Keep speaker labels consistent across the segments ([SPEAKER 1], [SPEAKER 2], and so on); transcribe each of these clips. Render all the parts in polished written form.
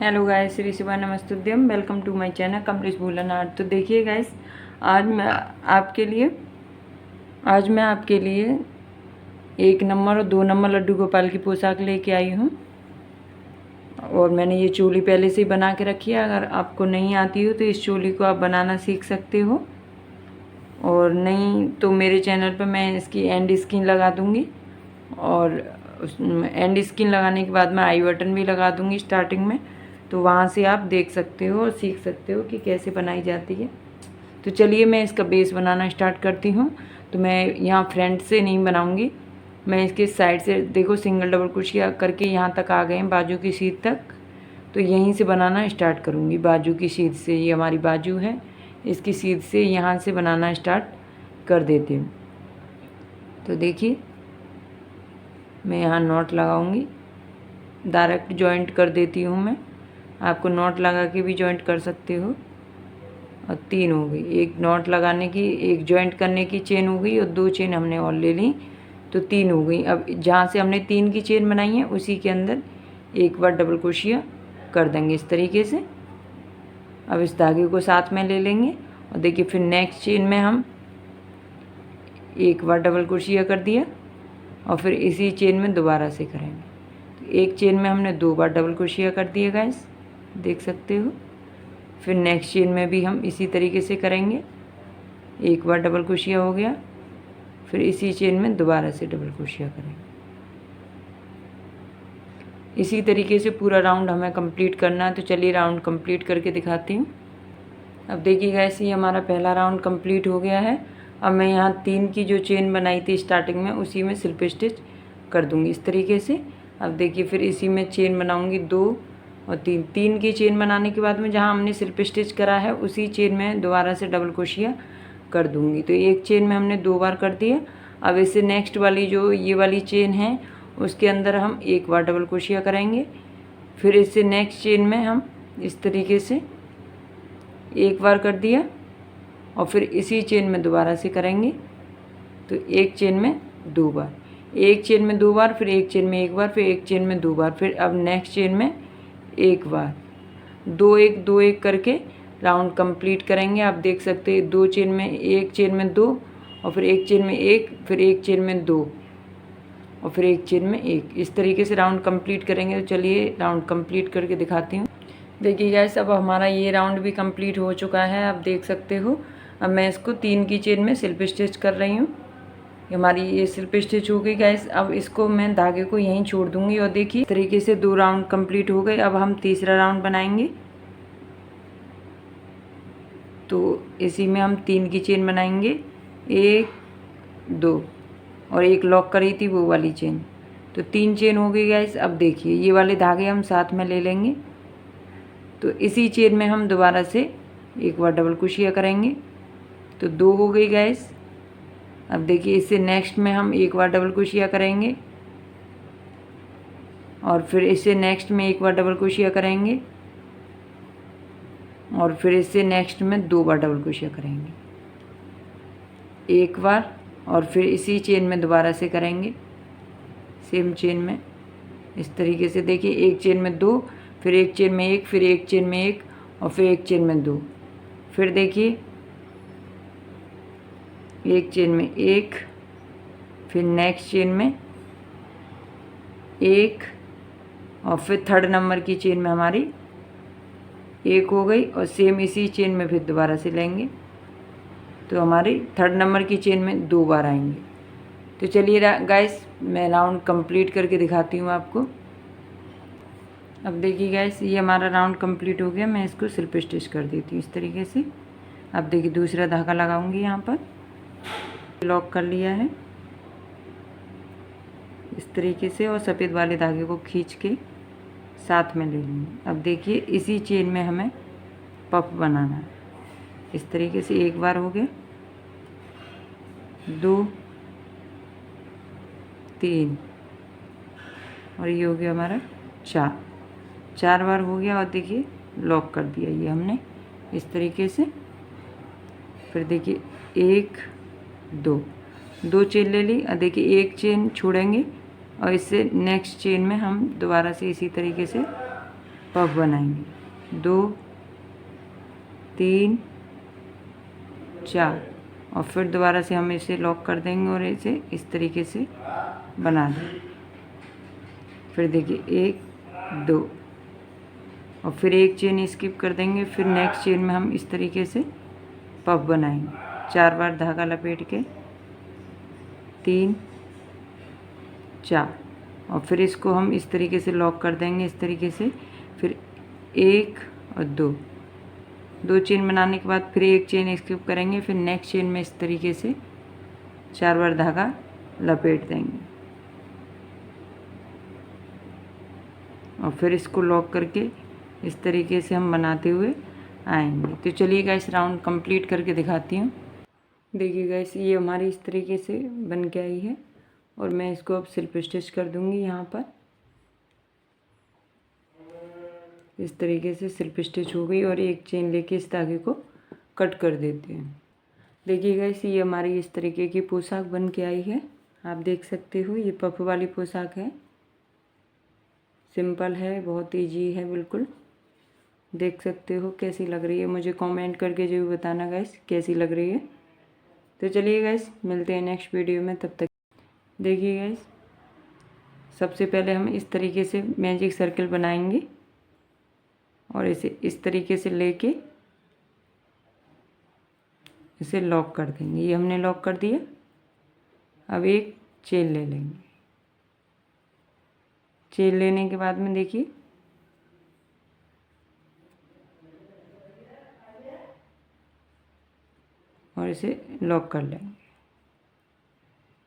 [SPEAKER 1] Hello guys, Shri Shiva नमस्तुभ्यम। Welcome to my channel Kamlesh Bhulan Art. तो देखिए गाइस, आज मैं आपके लिए 1 नंबर और 2 नंबर लड्डू गोपाल की पोशाक लेके आई हूँ। और मैंने ये चोली पहले से ही बना के रखी है। अगर आपको नहीं आती हो तो इस चोली को आप बनाना सीख सकते हो, और नहीं तो मेरे चैनल पर मैं इसकी एंड स्किन लगा दूँगी। और उस एंड स्किन लगाने के बाद मैं आई बटन भी लगा दूँगी स्टार्टिंग में, तो वहाँ से आप देख सकते हो और सीख सकते हो कि कैसे बनाई जाती है। तो चलिए मैं इसका बेस बनाना स्टार्ट करती हूँ। तो मैं यहाँ फ्रंट से नहीं बनाऊँगी, मैं इसके साइड से, देखो सिंगल डबल क्रोशिया करके यहाँ तक आ गए हैं बाजू की सीध तक। तो यहीं से बनाना स्टार्ट करूँगी, बाजू की सीध से। ये हमारी बाजू है, इसकी सीध से यहाँ से बनाना स्टार्ट कर देती हूँ। तो देखिए मैं यहाँ नॉट लगाऊंगी, डायरेक्ट जॉइंट कर देती हूँ मैं। आपको नॉट लगा के भी जॉइंट कर सकते हो। और 3 हो गई, एक नॉट लगाने की, एक जॉइंट करने की चेन हो गई, और 2 चेन हमने और ले ली, तो 3 हो गई। अब जहाँ से हमने 3 की चेन बनाई है उसी के अंदर एक बार डबल क्रोशिया कर देंगे इस तरीके से। अब इस धागे को साथ में ले लेंगे, और देखिए फिर नेक्स्ट चेन में हम एक बार डबल क्रोशिया कर दिया, और फिर इसी चेन में दोबारा से करेंगे। तो एक चेन में हमने 2 बार डबल क्रोशिया कर दिया गाइस, देख सकते हो। फिर नेक्स्ट चेन में भी हम इसी तरीके से करेंगे, एक बार डबल क्रोशिया हो गया, फिर इसी चेन में दोबारा से डबल क्रोशिया करेंगे। इसी तरीके से पूरा राउंड हमें कंप्लीट करना है। तो चलिए राउंड कंप्लीट करके दिखाती हूँ। अब देखिए गाइस, ये हमारा पहला राउंड कंप्लीट हो गया है। अब मैं यहाँ 3 की जो चेन बनाई थी स्टार्टिंग में, उसी में स्लिप स्टिच कर दूँगी इस तरीके से। अब देखिए फिर इसी में चेन बनाऊँगी 2 और 3 की चेन बनाने के बाद में जहाँ हमने स्लिप स्टिच करा है उसी चेन में दोबारा से डबल क्रोशिया कर दूँगी। तो एक चेन में हमने 2 बार कर दिया। अब इससे नेक्स्ट वाली जो ये वाली चेन है उसके अंदर हम एक बार डबल क्रोशिया करेंगे। फिर इससे नेक्स्ट चेन में हम इस तरीके से एक बार कर दिया, और फिर इसी चेन में दोबारा से करेंगे। तो एक चेन में 2 बार, एक चेन में 2 बार, फिर एक चेन में 1 बार, फिर एक चेन में 2 बार, फिर अब नेक्स्ट चेन में 1 बार, 2 1 2 1 करके राउंड कंप्लीट करेंगे। आप देख सकते हैं 2 चेन में, एक चेन में 2, और फिर एक चेन में 1, फिर एक चेन में 2, और फिर एक चेन में 1। इस तरीके से राउंड कंप्लीट करेंगे। तो चलिए राउंड कंप्लीट करके दिखाती हूँ। देखिए गाइस, अब हमारा ये राउंड भी कंप्लीट हो चुका है, आप देख सकते हो। अब मैं इसको 3 की चेन में स्लिप स्टिच कर रही हूँ। हमारी ये स्लिप स्टिच हो गई गाइस। अब इसको मैं धागे को यहीं छोड़ दूँगी, और देखिए इस तरीके से 2 राउंड कंप्लीट हो गए। अब हम तीसरा राउंड बनाएंगे। तो इसी में हम 3 की चेन बनाएंगे, 1 2, और एक लॉक करी थी वो वाली चेन। तो 3 चेन हो गई गाइस। अब देखिए ये वाले धागे हम साथ में ले लेंगे। तो इसी चेन में हम दोबारा से एक बार डबल क्रोशिया करेंगे। तो 2 हो गई गाइस। अब देखिए इससे नेक्स्ट में हम एक बार डबल क्रोशिया करेंगे, और फिर इससे नेक्स्ट में एक बार डबल क्रोशिया करेंगे, और फिर इससे नेक्स्ट में 2 बार डबल क्रोशिया करेंगे, एक बार, और फिर इसी चेन में दोबारा से करेंगे, सेम चेन में इस तरीके से। देखिए एक चेन में 2, फिर एक चेन में 1, फिर एक चेन में 1, और फिर एक चेन में 2, फिर देखिए एक चेन में 1, फिर नेक्स्ट चेन में 1, और फिर थर्ड नंबर की चेन में हमारी 1 हो गई, और सेम इसी चेन में फिर दोबारा से लेंगे। तो हमारी थर्ड नंबर की चेन में 2 बार आएंगे। तो चलिए गाइस, मैं राउंड कंप्लीट करके दिखाती हूँ आपको। अब देखिए गाइस, ये हमारा राउंड कंप्लीट हो गया। मैं इसको स्लिप स्टिच कर देती हूँ इस तरीके से। अब देखिए दूसरा धागा लगाऊंगी, यहाँ पर लॉक कर लिया है इस तरीके से, और सफ़ेद वाले धागे को खींच के साथ में ले लूँगी। अब देखिए इसी चेन में हमें पफ बनाना है इस तरीके से। एक बार हो गया, 2 3, और ये हो गया हमारा 4 बार हो गया। और देखिए लॉक कर दिया ये हमने इस तरीके से। फिर देखिए 1 2 चेन ले ली। और देखिए एक चेन छोड़ेंगे, और इससे नेक्स्ट चेन में हम दोबारा से इसी तरीके से पफ बनाएंगे। 2 3 4 और फिर दोबारा से हम इसे लॉक कर देंगे और इसे इस तरीके से बना देंगे। फिर देखिए 1 2 और फिर एक चेन स्किप कर देंगे। फिर नेक्स्ट चेन में हम इस तरीके से पफ बनाएंगे। 4 बार धागा लपेट के 3 4 और फिर इसको हम इस तरीके से लॉक कर देंगे इस तरीके से। फिर 1 और 2 चेन बनाने के बाद फिर एक चेन स्किप करेंगे। फिर नेक्स्ट चेन में इस तरीके से 4 बार धागा लपेट देंगे और फिर इसको लॉक करके इस तरीके से हम बनाते हुए आएंगे। तो चलिए गाइस राउंड कंप्लीट करके दिखाती हूँ। देखिए गाइस ये हमारी इस तरीके से बन के आई है और मैं इसको अब सिल्प स्टिच कर दूँगी। यहाँ पर इस तरीके से सिल्प स्टिच हो गई और एक चेन लेके इस धागे को कट कर देते हैं। देखिए गाइस ये हमारी इस तरीके की पोशाक बन के आई है। आप देख सकते हो ये पफ वाली पोशाक है। सिंपल है, बहुत ईजी है, बिल्कुल देख सकते हो कैसी लग रही है। मुझे कमेंट करके जरूर बताना गाइस कैसी लग रही है। तो चलिए गाइस मिलते हैं नेक्स्ट वीडियो में, तब तक देखिए गाइस सबसे पहले हम इस तरीके से मैजिक सर्कल बनाएंगे और इसे इस तरीके से लेके इसे लॉक कर देंगे। ये हमने लॉक कर दिया। अब एक चेन ले लेंगे। चेन लेने के बाद में देखिए और इसे लॉक कर लेंगे।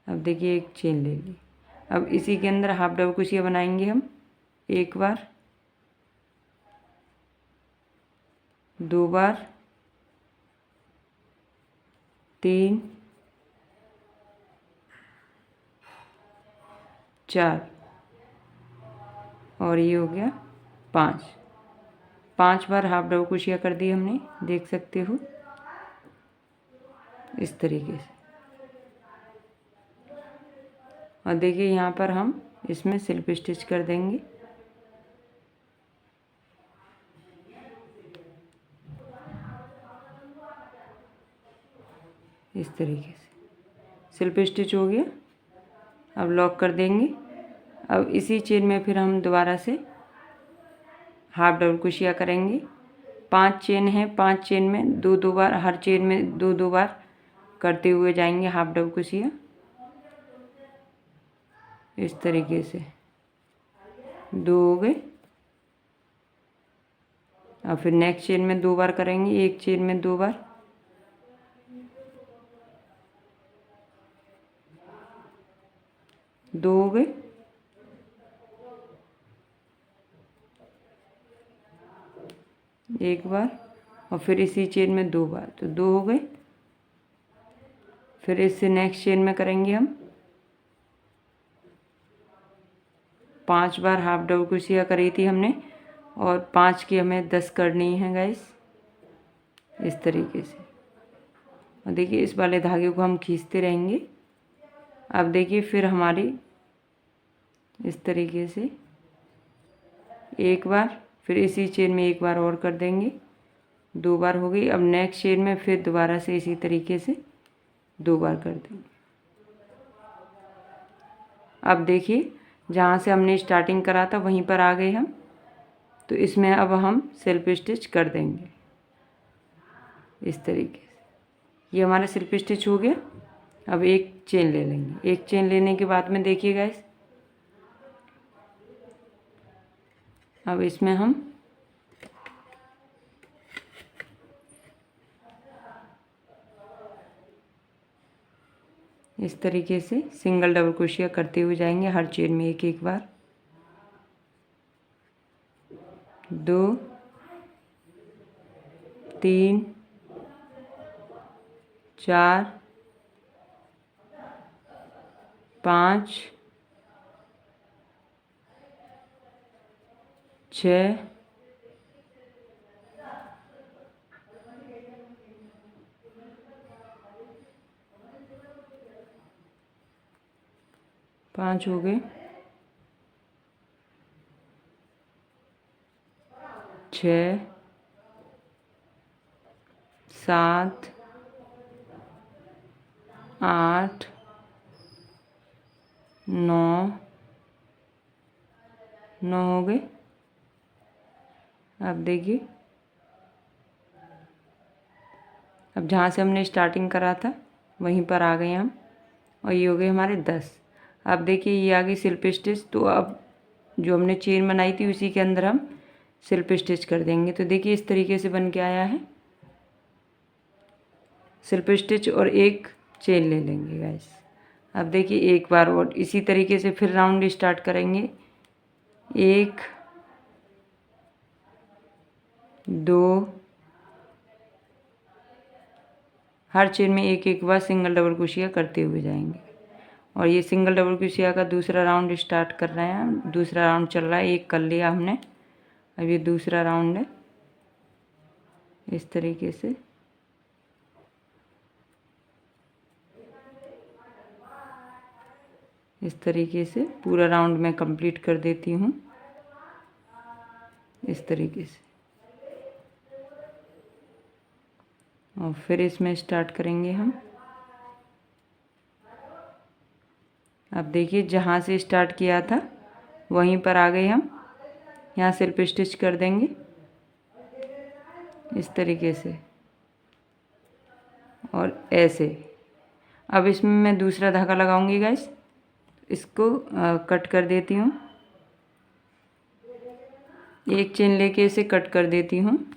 [SPEAKER 1] अब देखिए एक चेन ले ली। अब इसी के अंदर हाफ डबल क्रोशिया बनाएंगे हम। 1 बार 2 बार 3 4 और ये हो गया 5 बार हाफ डबल क्रोशिया कर दी हमने, देख सकते हो इस तरीके से। और देखिए यहाँ पर हम इसमें सिल्प स्टिच कर देंगे। इस तरीके से सिल्प स्टिच हो गया। अब लॉक कर देंगे। अब इसी चेन में फिर हम दोबारा से हाफ डबल क्रोशिया करेंगे। 5 चेन है, 5 चेन में 2 बार, हर चेन में 2 बार करते हुए जाएंगे हाफ डबल क्रोशिया इस तरीके से। 2 हो गए। और फिर नेक्स्ट चेन में 2 बार करेंगे, एक चेन में 2 बार। दो हो गए। एक बार और फिर इसी चेन में 2 बार, तो 2 हो गए। फिर इससे नेक्स्ट चेन में करेंगे हम 5 बार हाफ डबल क्रोशिया करी थी हमने और 5 की हमें 10 करनी है गाइस, इस तरीके से। और देखिए इस वाले धागे को हम खींचते रहेंगे। अब देखिए फिर हमारी इस तरीके से एक बार, फिर इसी चेन में एक बार और कर देंगे, 2 बार हो गई। अब नेक्स्ट चेन में फिर दोबारा से इसी तरीके से 2 बार कर देंगे। अब देखिए जहाँ से हमने स्टार्टिंग करा था वहीं पर आ गए हम, तो इसमें अब हम सिल्प स्टिच कर देंगे इस तरीके से। ये हमारा सिल्प स्टिच हो गया। अब एक चेन ले लेंगे। एक चेन लेने के बाद में देखिए गाइस अब इसमें हम इस तरीके से सिंगल डबल क्रोशिया करते हुए जाएंगे हर चेन में एक एक बार। 2 3 4 5 6 5 हो गए। 6 7 8 9 हो गए। अब देखिए, अब जहाँ से हमने स्टार्टिंग करा था वहीं पर आ गए हम, और ये हो गए हमारे 10। अब देखिए ये आ गई स्लिप स्टिच। तो अब जो हमने चेन बनाई थी उसी के अंदर हम स्लिप स्टिच कर देंगे। तो देखिए इस तरीके से बन के आया है। स्लिप स्टिच और एक चेन ले लेंगे गाइस। अब देखिए एक बार और इसी तरीके से फिर राउंड स्टार्ट करेंगे। 1 2, हर चेन में एक एक बार सिंगल डबल क्रोशिया करते हुए जाएंगे। और ये सिंगल डबल क्रोशिया का दूसरा राउंड स्टार्ट कर रहे हैं। दूसरा राउंड चल रहा है, एक कर लिया हमने, अब ये दूसरा राउंड है। इस तरीके से पूरा राउंड मैं कंप्लीट कर देती हूँ इस तरीके से। और फिर इसमें स्टार्ट करेंगे हम। अब देखिए जहाँ से स्टार्ट किया था वहीं पर आ गए हम। यहाँ स्लिप स्टिच कर देंगे इस तरीके से, और ऐसे। अब इसमें मैं दूसरा धागा लगाऊंगी गाइस। इसको कट कर देती हूँ, एक चेन लेके इसे कट कर देती हूँ।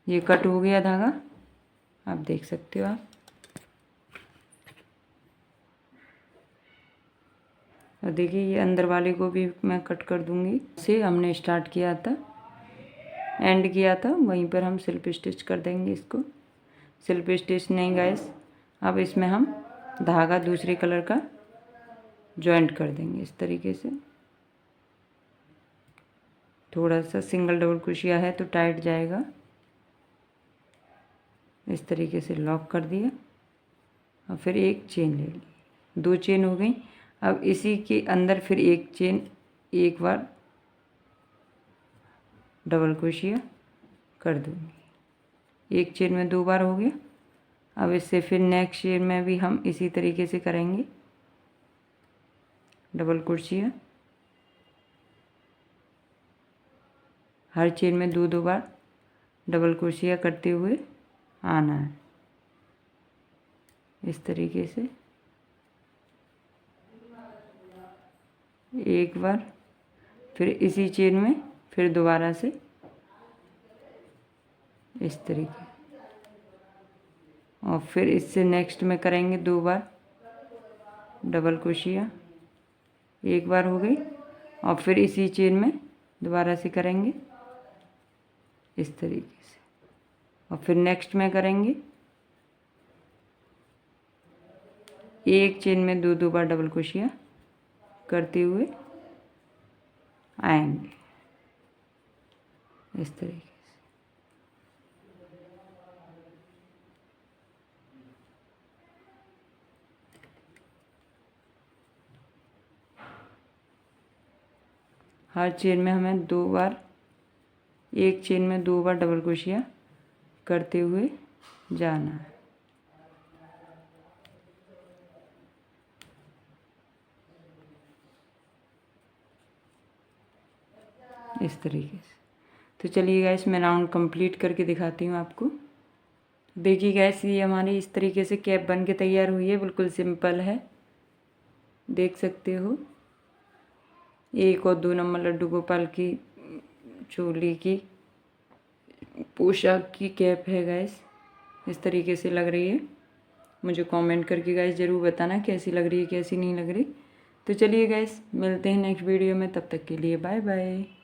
[SPEAKER 1] ये कट हो गया धागा, आप देख सकते हो आप। और देखिए ये अंदर वाले को भी मैं कट कर दूंगी। से हमने स्टार्ट किया था, एंड किया था, वहीं पर हम स्लिप स्टिच कर देंगे इसको। स्लिप स्टिच नहीं गाइस, अब इसमें हम धागा दूसरे कलर का जॉइंट कर देंगे इस तरीके से। थोड़ा सा सिंगल डबल क्रोशिया है तो टाइट जाएगा। इस तरीके से लॉक कर दिया, और फिर एक चेन ले ली, 2 चेन हो गई। अब इसी के अंदर फिर एक चेन, एक बार डबल क्रोशिया कर दूंगी। एक चेन में 2 बार हो गया। अब इससे फिर नेक्स्ट चेन में भी हम इसी तरीके से करेंगे, डबल क्रोशिया। हर चेन में 2 बार डबल क्रोशिया करते हुए आना है इस तरीके से। एक बार, फिर इसी चेन में फिर दोबारा से इस तरीके, और फिर इससे नेक्स्ट में करेंगे 2 बार डबल क्रोशिया। एक बार हो गई, और फिर इसी चेन में दोबारा से करेंगे इस तरीके से, और फिर नेक्स्ट में करेंगे एक चेन में 2 बार डबल क्रोशिया करते हुए आएंगे इस तरीके से। हर चेन में हमें 2 बार, एक चेन में 2 बार डबल क्रोशिया करते हुए जाना है इस तरीके से। तो चलिए गैस मैं राउंड कंप्लीट करके दिखाती हूँ आपको। देखिए गैस ये हमारी इस तरीके से कैप बन के तैयार हुई है, बिल्कुल सिंपल है, देख सकते हो। 1 और 2 नंबर लड्डू गोपाल की चोली की पोशाक की कैप है गैस, इस तरीके से लग रही है। मुझे कमेंट करके गैस ज़रूर बताना कैसी लग रही है कैसी नहीं लग रही। तो चलिए गैस मिलते हैं नेक्स्ट वीडियो में, तब तक के लिए बाय बाय।